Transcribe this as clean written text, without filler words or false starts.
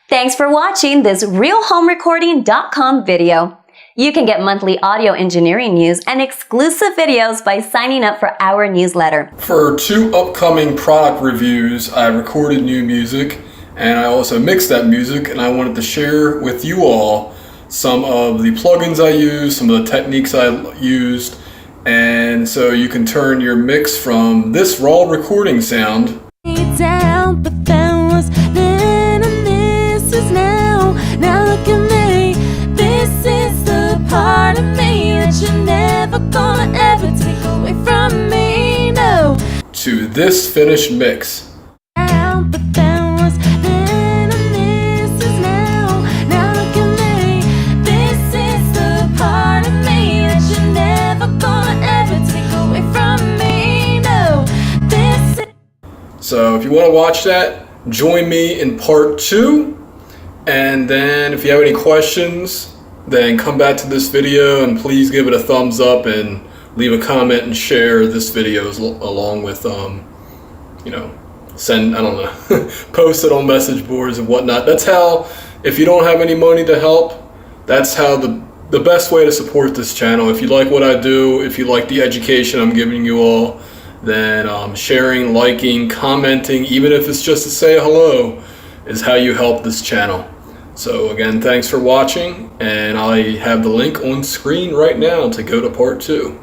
Thanks for watching this RealHomeRecording.com video. You can get monthly audio engineering news and exclusive videos by signing up for our newsletter. For 2 upcoming product reviews, I recorded new music and I also mixed that music, and I wanted to share with you all some of the plugins I used, some of the techniques I used, and so you can turn your mix from this raw recording sound down, but that was then and this is now. Now look at me, this is the part of me that you're never gonna ever take away from me, no. To this finished mix. Down, but that was then and this is now. Now look at me, this is the part of me that you're never gonna ever take away from me, no. This is. So if you want to watch that, join me in part 2, and then if you have any questions, then come back to this video and please give it a thumbs up and leave a comment and share this video along with send, I don't know, post it on message boards and whatnot. That's how, if you don't have any money to help, that's how the best way to support this channel. If you like what I do, if you like the education I'm giving you all, then sharing, liking, commenting, even if it's just to say hello, is how you help this channel. So again, thanks for watching, and I have the link on screen right now to go to part 2.